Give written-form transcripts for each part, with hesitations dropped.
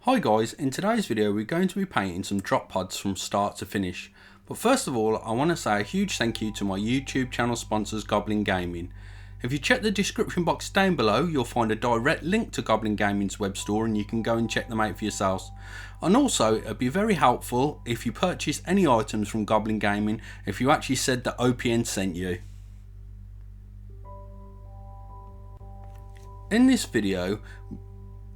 Hi guys, in today's video we're going to be painting some drop pods from start to finish. But first of all I want to say a huge thank you to my YouTube channel sponsors Goblin Gaming. If you check the description box down below you'll find a direct link to Goblin Gaming's web store and you can go and check them out for yourselves. And also it'd be very helpful if you purchase any items from Goblin Gaming if you actually said that OPN sent you. In this video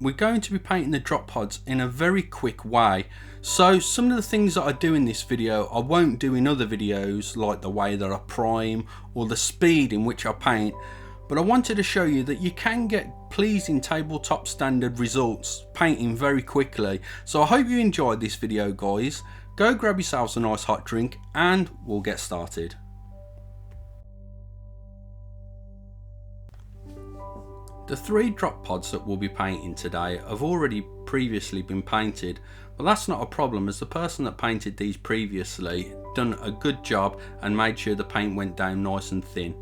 we're going to be painting the drop pods in a very quick way. So some of the things that I do in this video I won't do in other videos, like the way that I prime or the speed in which I paint, but I wanted to show you that you can get pleasing tabletop standard results painting very quickly. So I hope you enjoyed this video guys. Go grab yourselves a nice hot drink and we'll get started. The three drop pods that we'll be painting today have already previously been painted, but that's not a problem as the person that painted these previously done a good job and made sure the paint went down nice and thin.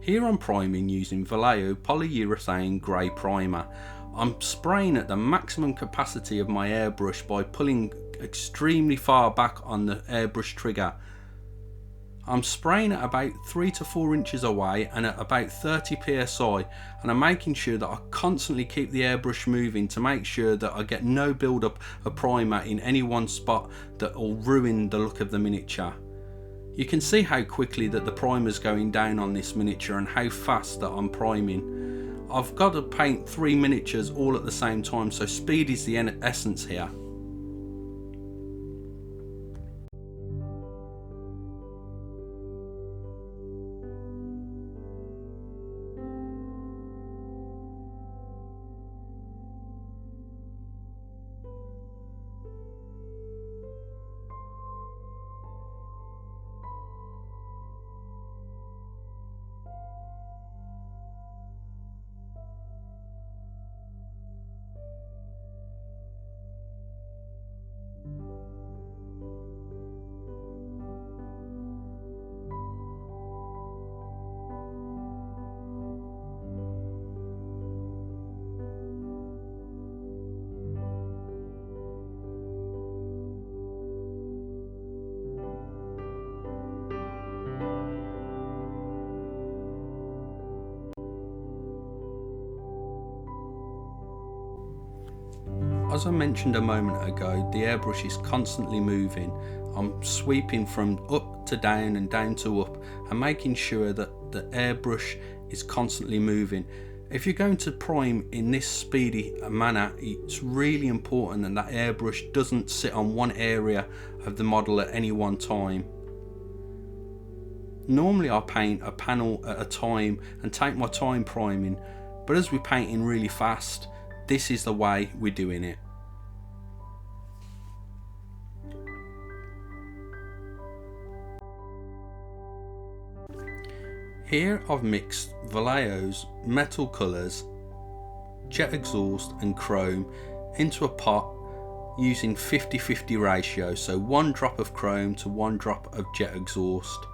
Here I'm priming using Vallejo polyurethane grey primer. I'm spraying at the maximum capacity of my airbrush by pulling extremely far back on the airbrush trigger. I'm spraying at about 3 to 4 inches away and at about 30 psi, and I'm making sure that I constantly keep the airbrush moving to make sure that I get no build up of primer in any one spot that will ruin the look of the miniature. You can see how quickly that the primer is going down on this miniature and how fast that I'm priming. I've got to paint 3 miniatures all at the same time, so speed is the essence here. As I mentioned a moment ago, the airbrush is constantly moving. I'm sweeping from up to down and down to up and making sure that the airbrush is constantly moving. If you're going to prime in this speedy manner, it's really important that that airbrush doesn't sit on one area of the model at any one time. Normally I paint a panel at a time and take my time priming, but as we're painting really fast, this is the way we're doing it. Here I've mixed Vallejo's metal colours, jet exhaust and chrome into a pot using 50-50 ratio, so 1 drop of chrome to 1 drop of jet exhaust.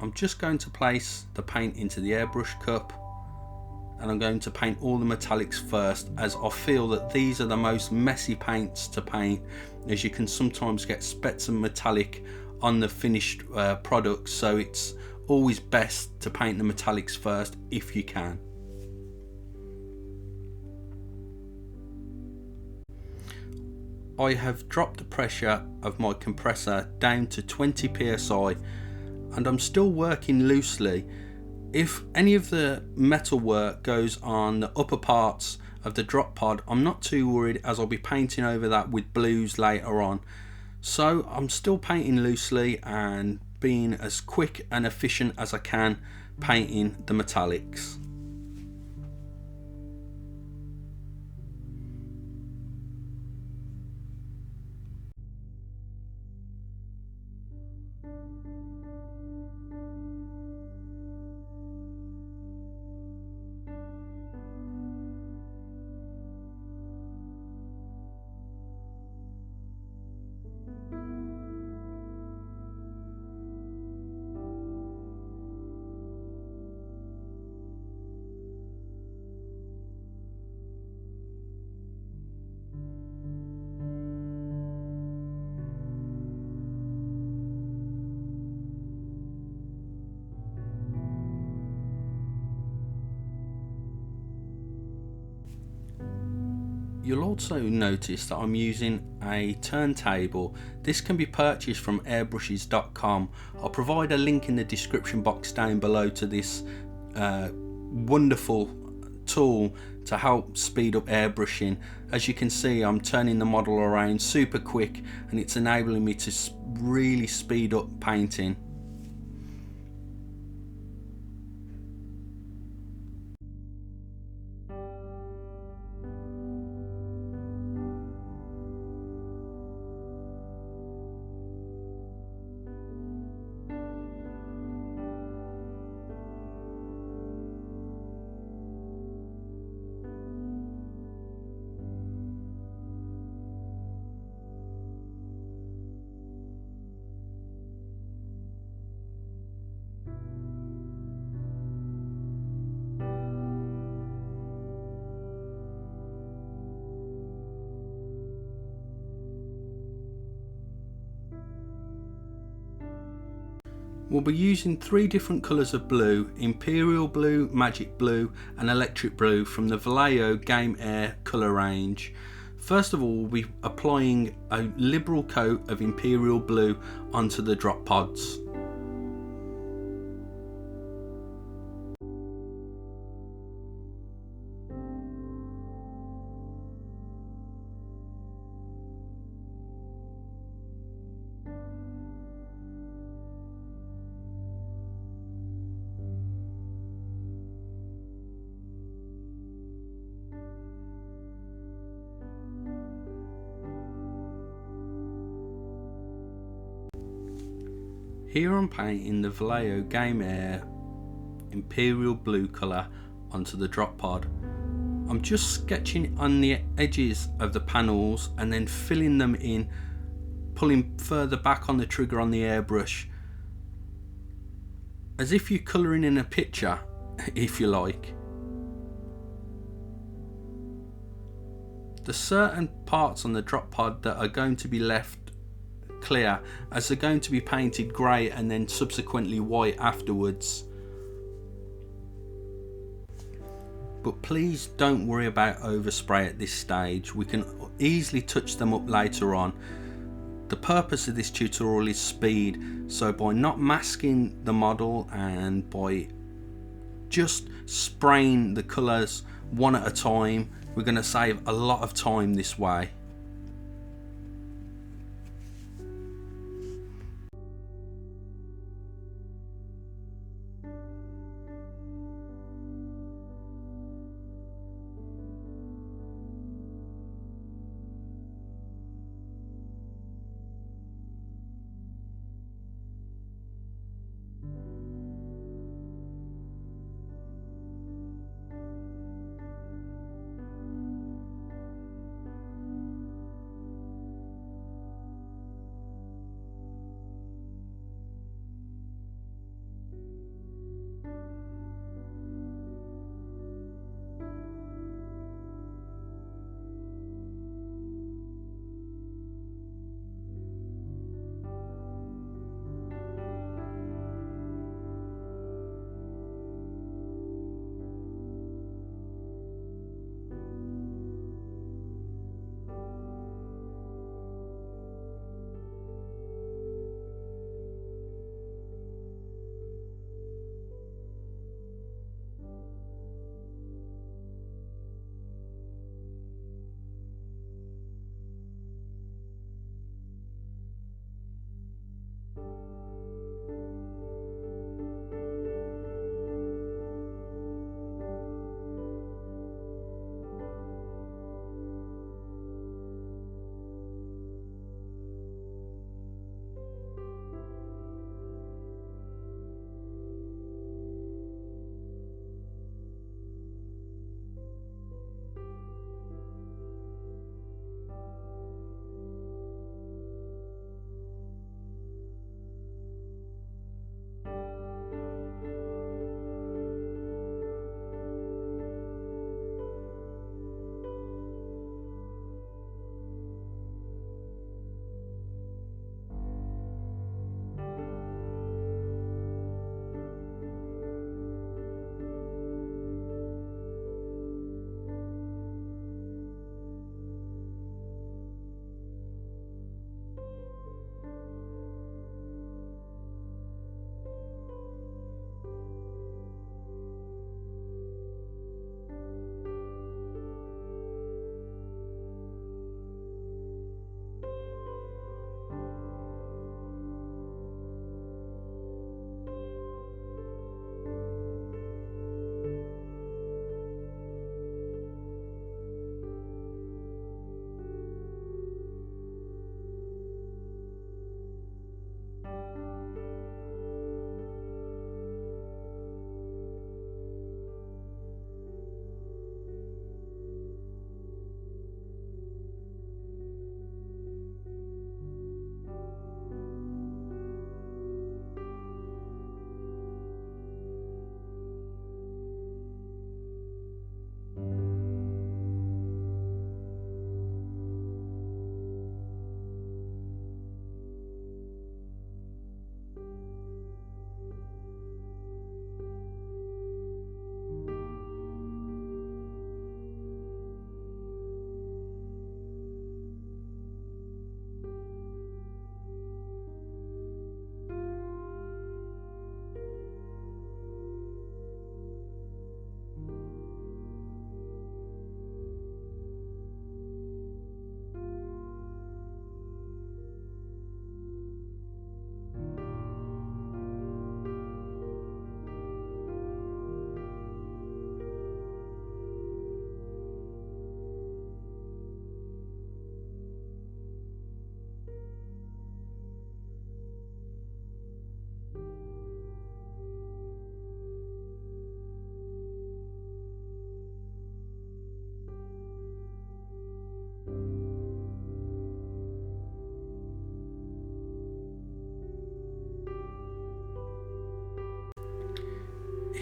I'm just going to place the paint into the airbrush cup and I'm going to paint all the metallics first, as I feel that these are the most messy paints to paint, as you can sometimes get specks of metallic on the finished product, so it's always best to paint the metallics first if you can. I have dropped the pressure of my compressor down to 20 psi and I'm still working loosely. If any of the metal work goes on the upper parts of the drop pod, I'm not too worried as I'll be painting over that with blues later on. So I'm still painting loosely and being as quick and efficient as I can painting the metallics. You'll also notice that I'm using a turntable. This can be purchased from airbrushes.com. I'll provide a link in the description box down below to this wonderful tool to help speed up airbrushing. As you can see, I'm turning the model around super quick and it's enabling me to really speed up painting. We'll be using 3 different colours of blue: Imperial Blue, Magic Blue and Electric Blue from the Vallejo Game Air colour range. First of all, we'll be applying a liberal coat of Imperial Blue onto the drop pods. Here I'm painting the Vallejo Game Air Imperial Blue colour onto the drop pod. I'm just sketching on the edges of the panels and then filling them in, pulling further back on the trigger on the airbrush, as if you're colouring in a picture, if you like. There's certain parts on the drop pod that are going to be left clear, as they're going to be painted grey and then subsequently white afterwards. But please don't worry about overspray at this stage. We can easily touch them up later on. The purpose of this tutorial is speed, so by not masking the model and by just spraying the colours one at a time, we're going to save a lot of time this way.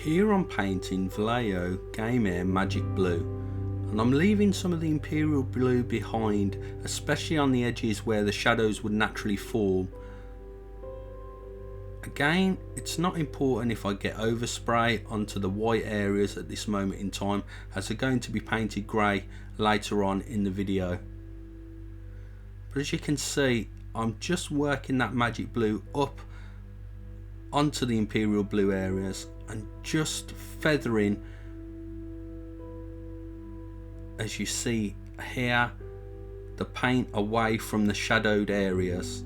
Here I'm painting Vallejo Game Air Magic Blue, and I'm leaving some of the Imperial Blue behind, especially on the edges where the shadows would naturally fall. Again, it's not important if I get overspray onto the white areas at this moment in time, as they're going to be painted grey later on in the video. But as you can see, I'm just working that magic blue up onto the Imperial Blue areas and just feathering, as you see here, the paint away from the shadowed areas.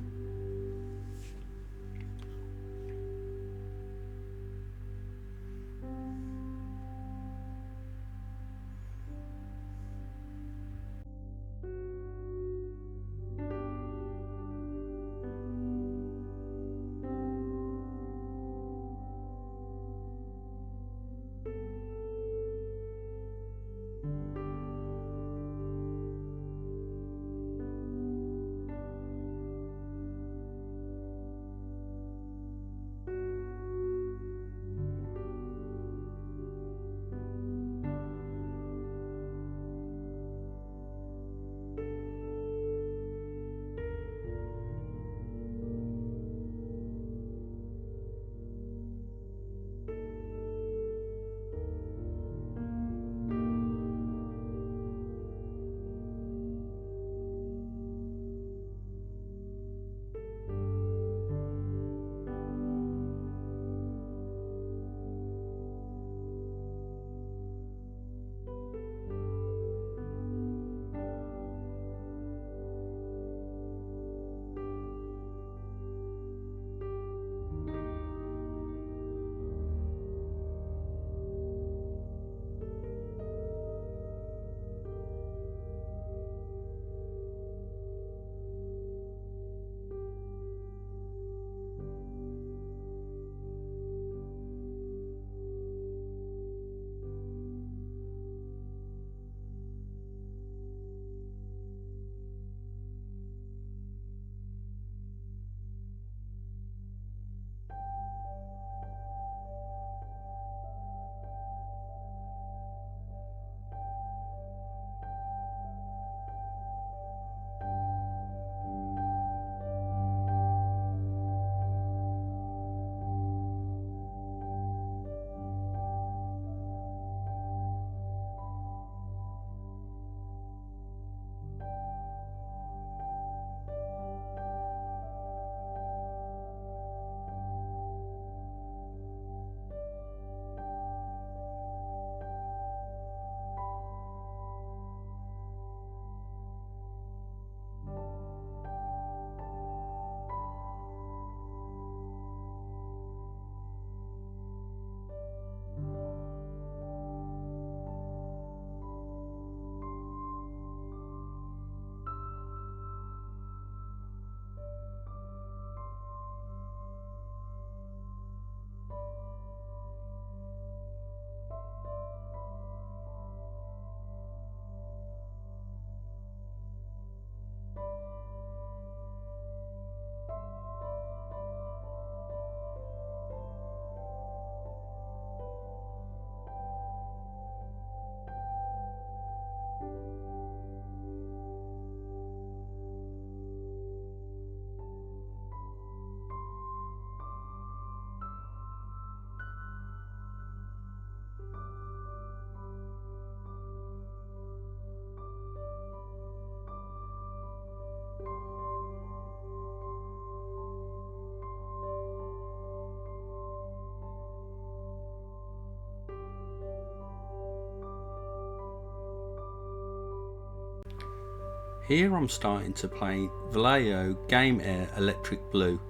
Here I'm starting to play Vallejo Game Air Electric Blue,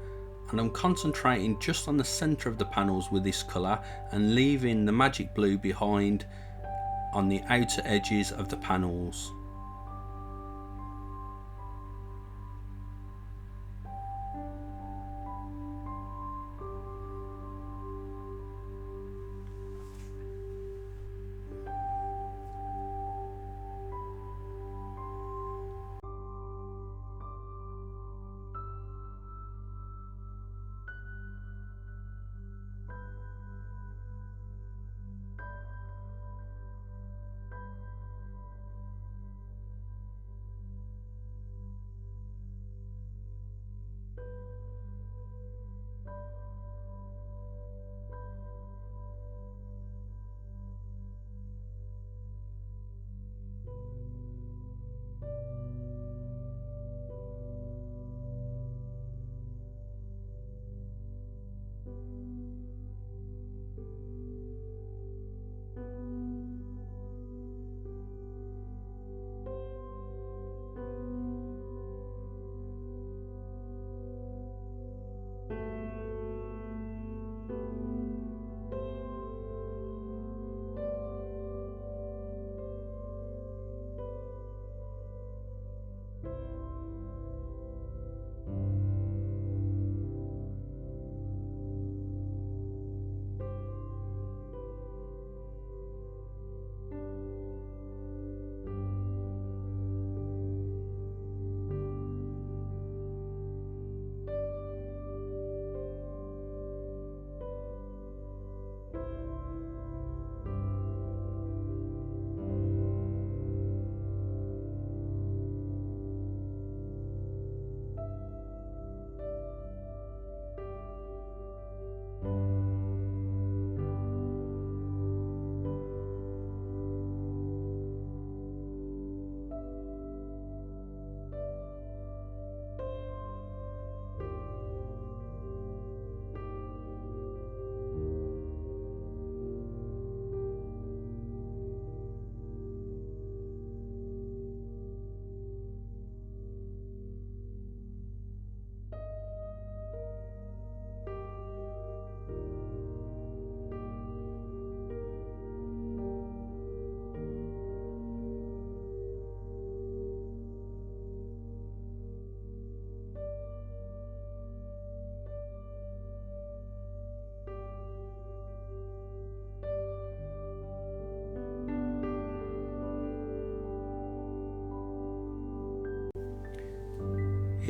and I'm concentrating just on the centre of the panels with this colour and leaving the magic blue behind on the outer edges of the panels.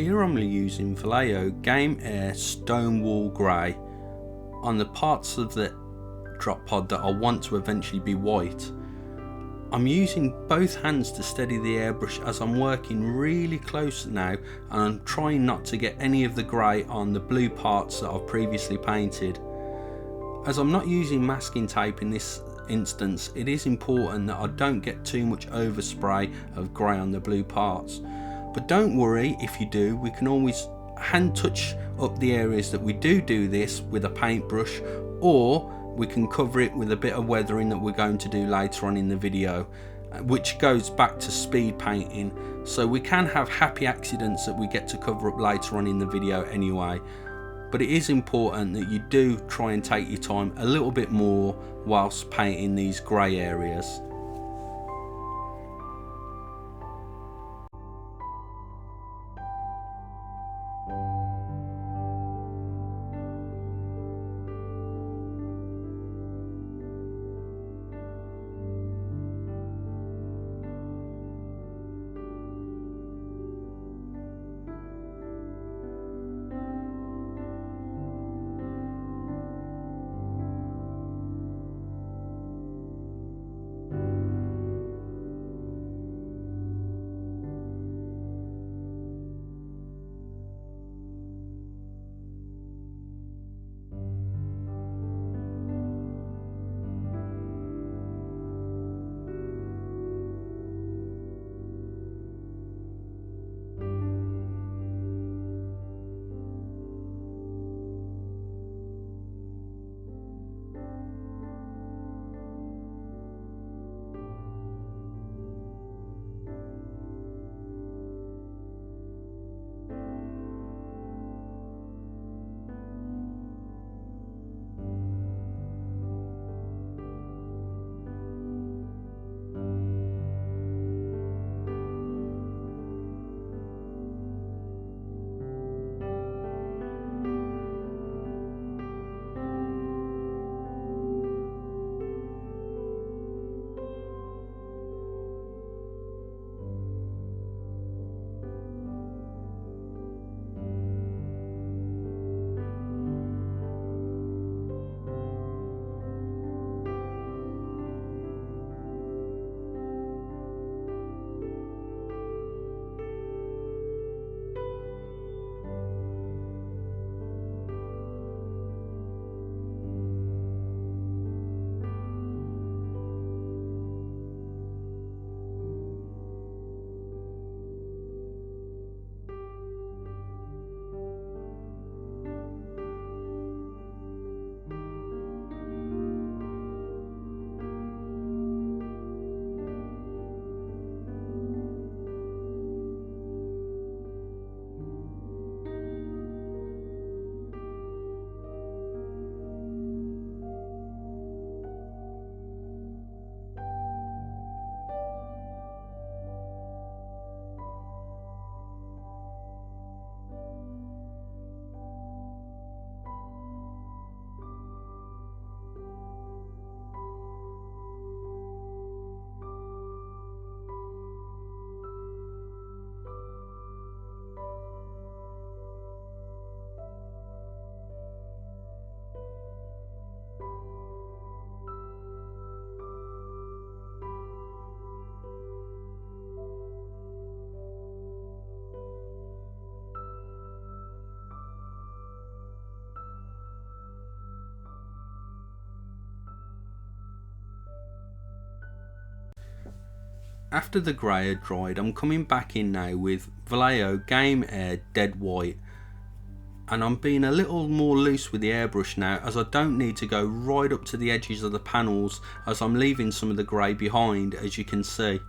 Here I'm using Vallejo Game Air Stonewall Grey on the parts of the drop pod that I want to eventually be white. I'm using both hands to steady the airbrush as I'm working really close now, and I'm trying not to get any of the grey on the blue parts that I've previously painted. As I'm not using masking tape in this instance, it is important that I don't get too much overspray of grey on the blue parts. But don't worry if you do, we can always hand touch up the areas that we do this with a paintbrush, or we can cover it with a bit of weathering that we're going to do later on in the video, which goes back to speed painting, so we can have happy accidents that we get to cover up later on in the video anyway. But it is important that you do try and take your time a little bit more whilst painting these grey areas. After the grey had dried, I'm coming back in now with Vallejo Game Air Dead White, and I'm being a little more loose with the airbrush now, as I don't need to go right up to the edges of the panels, as I'm leaving some of the grey behind, as you can see.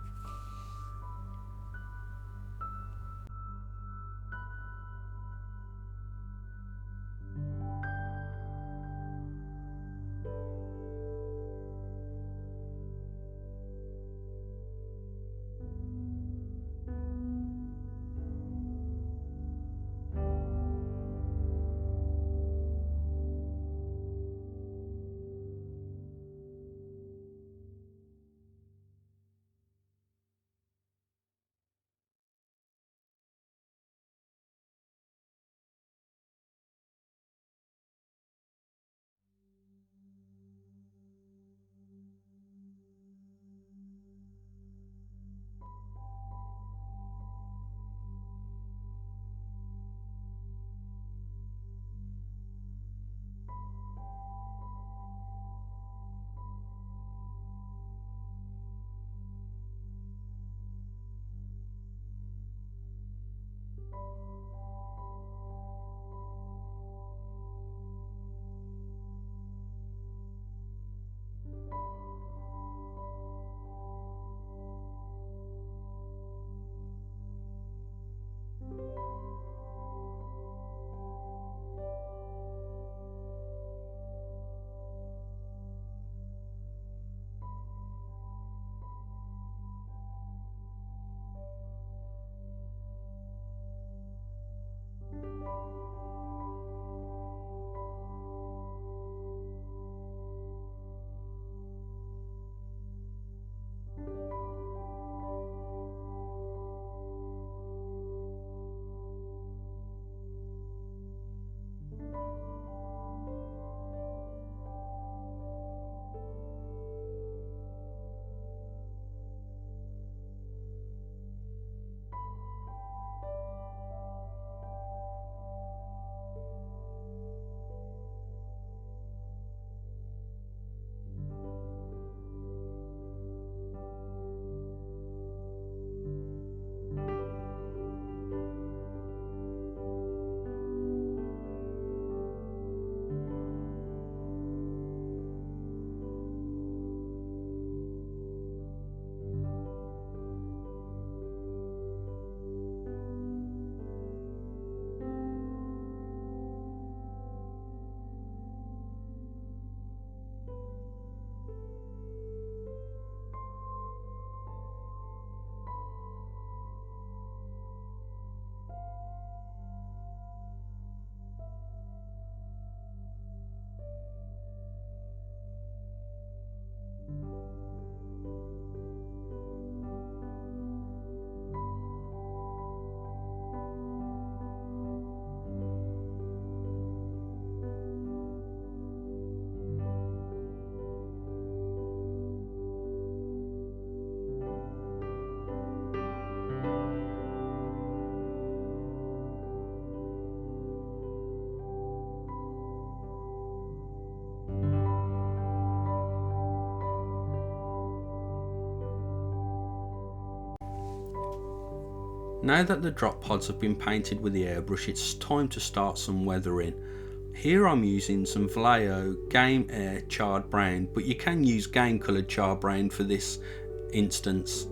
Now that the drop pods have been painted with the airbrush, it's time to start some weathering. Here I'm using some Vallejo Game Air Charred Brown, but you can use game coloured charred brown for this instance.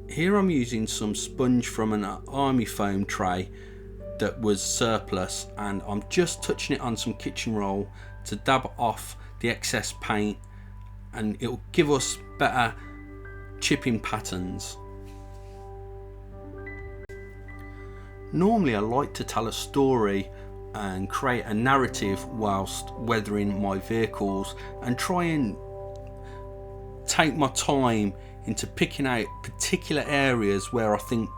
Here I'm using some sponge from an army foam tray that was surplus, and I'm just touching it on some kitchen roll to dab off the excess paint, and it'll give us better chipping patterns. Normally I like to tell a story and create a narrative whilst weathering my vehicles, and try and take my time into picking out particular areas where I think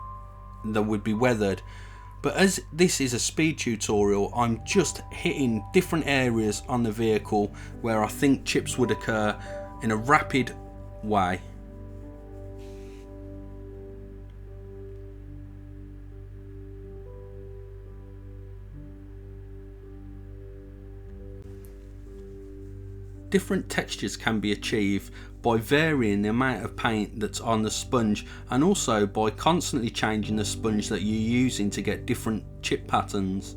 they would be weathered. But as this is a speed tutorial, I'm just hitting different areas on the vehicle where I think chips would occur in a rapid way. Different textures can be achieved by varying the amount of paint that's on the sponge, and also by constantly changing the sponge that you're using to get different chip patterns.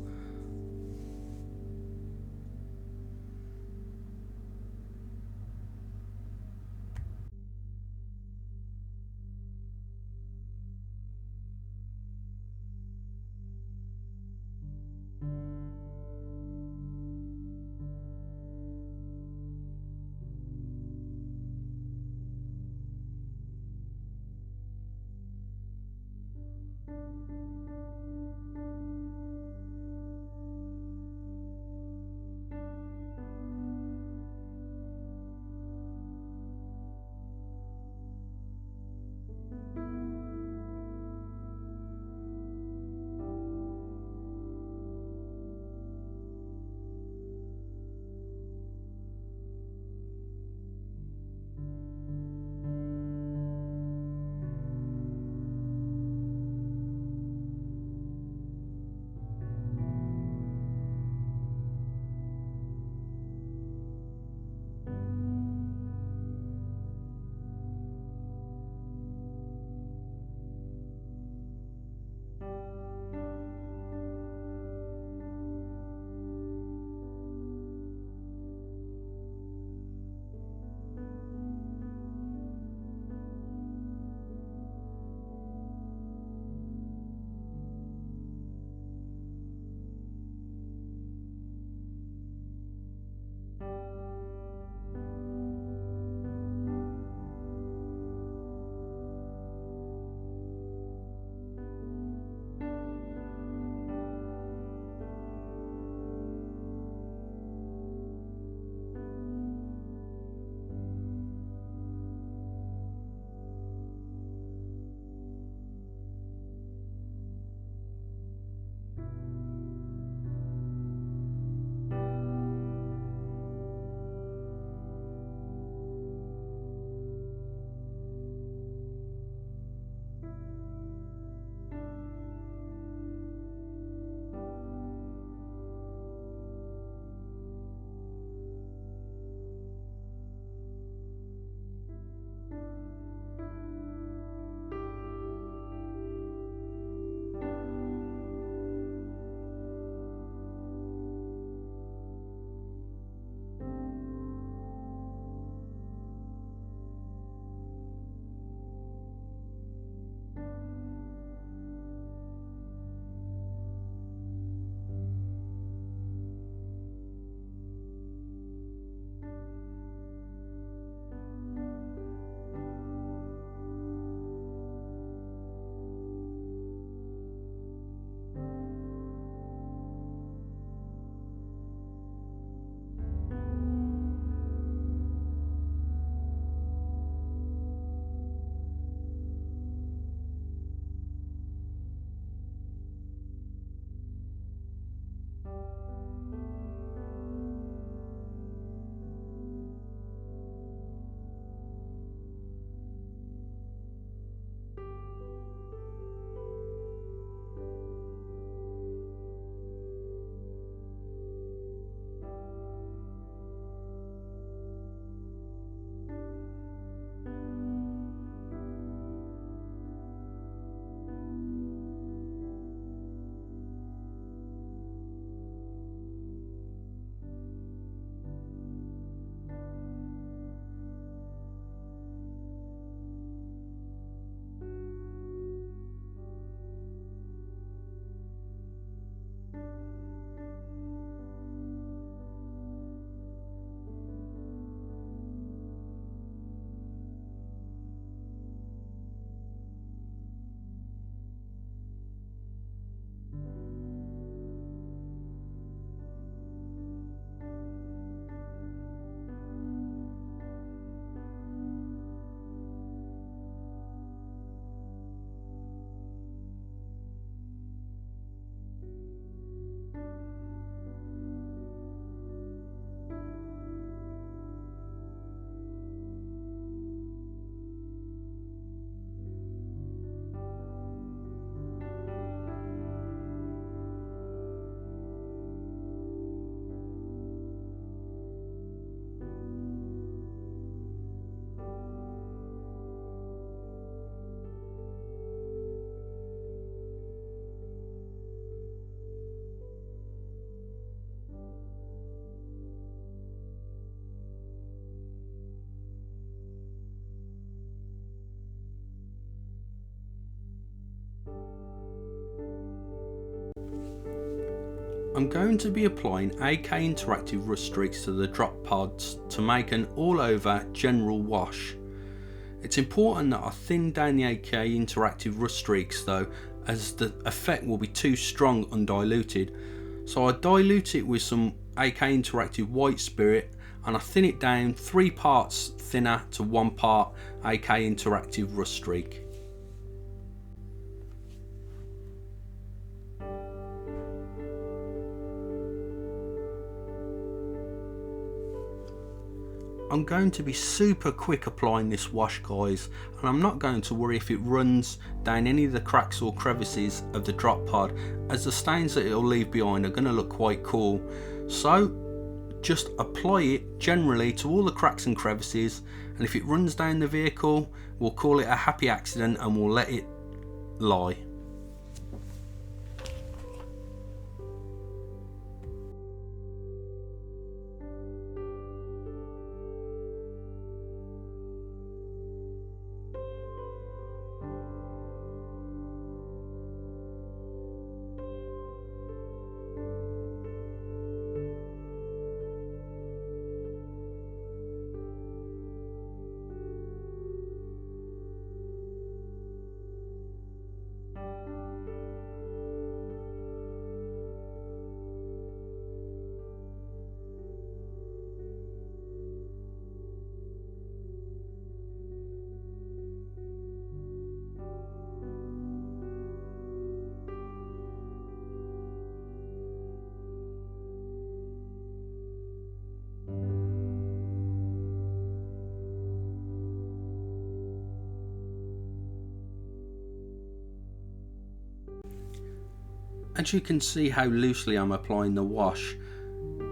I'm going to be applying AK Interactive rust streaks to the drop pods to make an all over general wash. It's important that I thin down the AK Interactive rust streaks though, as the effect will be too strong undiluted. So I dilute it with some AK Interactive white spirit and I thin it down 3 parts thinner to 1 part AK Interactive rust streak. I'm going to be super quick applying this wash, guys, and I'm not going to worry if it runs down any of the cracks or crevices of the drop pod, as the stains that it'll leave behind are going to look quite cool. So just apply it generally to all the cracks and crevices, and if it runs down the vehicle, we'll call it a happy accident and we'll let it lie. As you can see how loosely I'm applying the wash,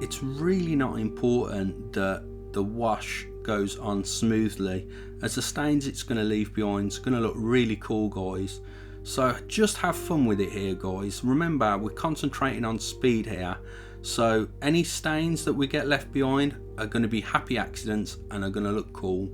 it's really not important that the wash goes on smoothly, as the stains it's going to leave behind is going to look really cool, guys. So just have fun with it here, guys. Remember, we're concentrating on speed here, so any stains that we get left behind are going to be happy accidents and are going to look cool.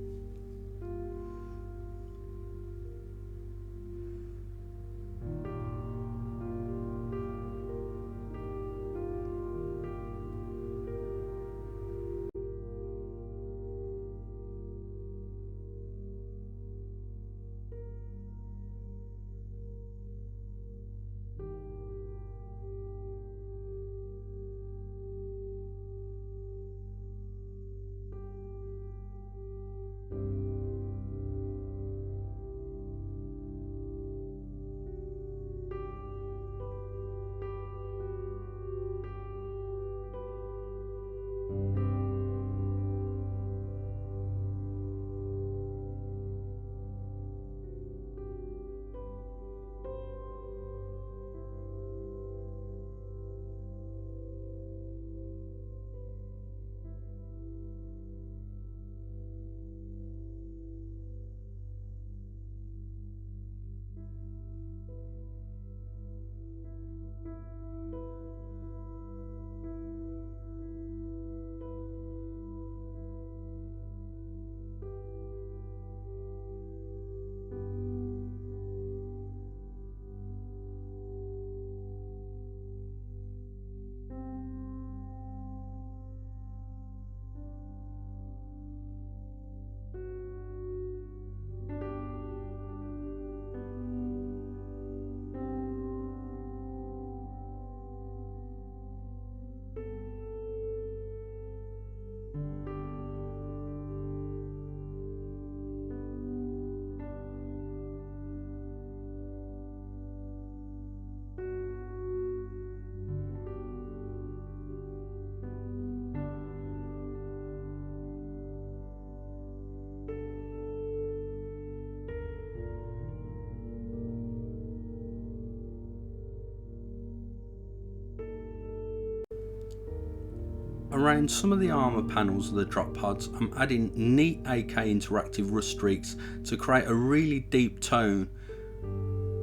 Around some of the armour panels of the drop pods, I'm adding neat AK Interactive rust streaks to create a really deep tone.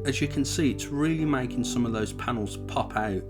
As you can see, it's really making some of those panels pop out.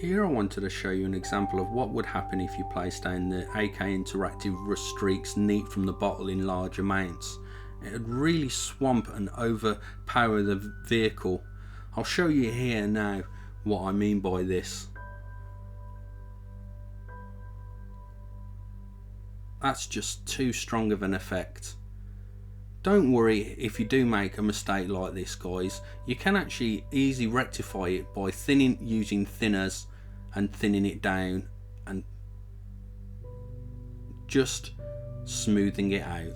Here I wanted to show you an example of what would happen if you placed down the AK Interactive Rust Streaks neat from the bottle in large amounts. It would really swamp and overpower the vehicle. I'll show you here now what I mean by this. That's just too strong of an effect. Don't worry if you do make a mistake like this, guys. You can actually easily rectify it by using thinners and thinning it down and just smoothing it out.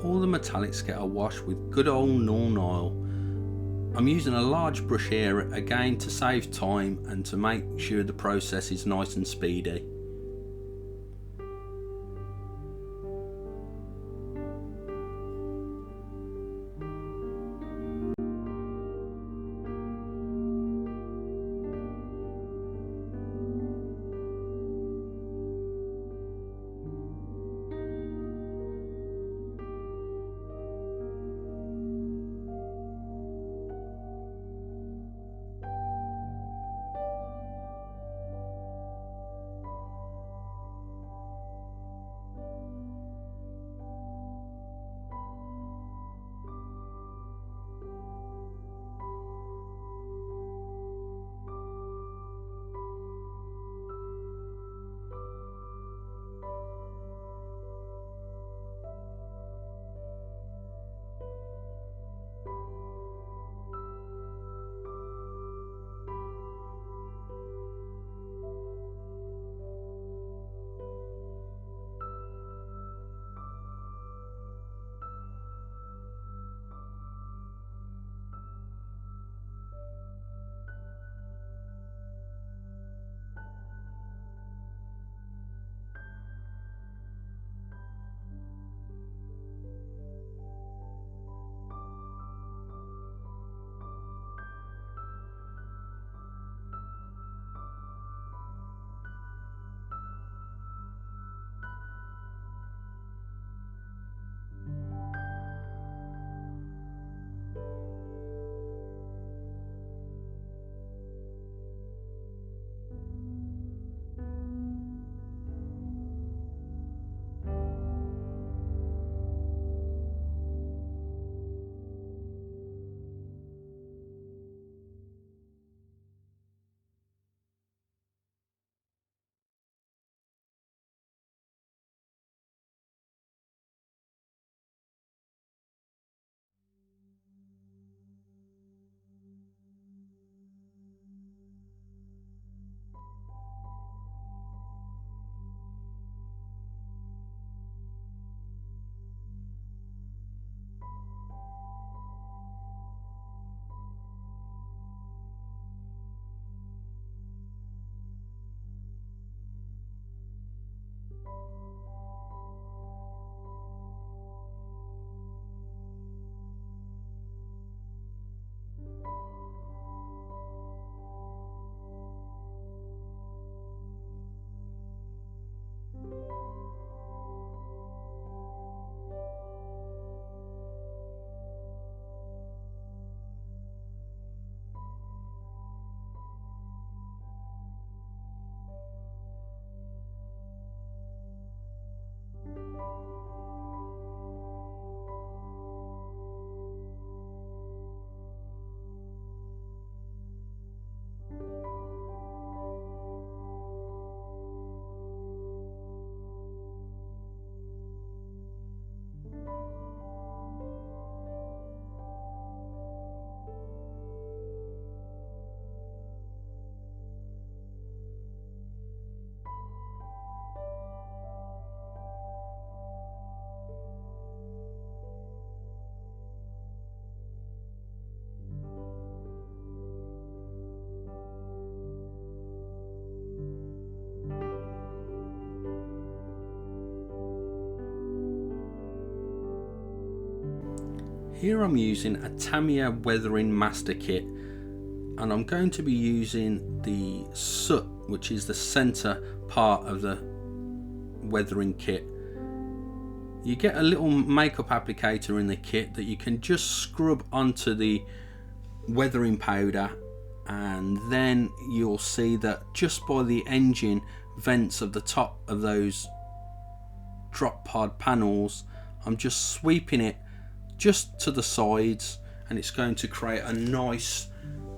all the metallics get a wash with good old Nuln Oil. I'm using a large brush here again to save time and to make sure the process is nice and speedy. Here I'm using a Tamiya Weathering Master Kit, and I'm going to be using the soot, which is the center part of the weathering kit. You get a little makeup applicator in the kit that you can just scrub onto the weathering powder, and then you'll see that just by the engine vents of the top of those drop pod panels, I'm just sweeping it just to the sides, and it's going to create a nice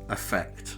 effect.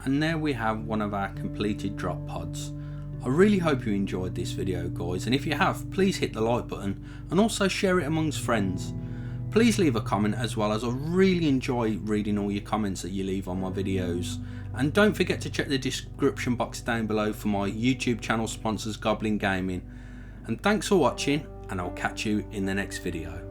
and there we have one of our completed drop pods. I really hope you enjoyed this video, guys, and if you have, please hit the like button and also share it amongst friends. Please leave a comment as well, as I really enjoy reading all your comments that you leave on my videos. And don't forget to check the description box down below for my YouTube channel sponsors, Goblin Gaming. And thanks for watching, and I'll catch you in the next video.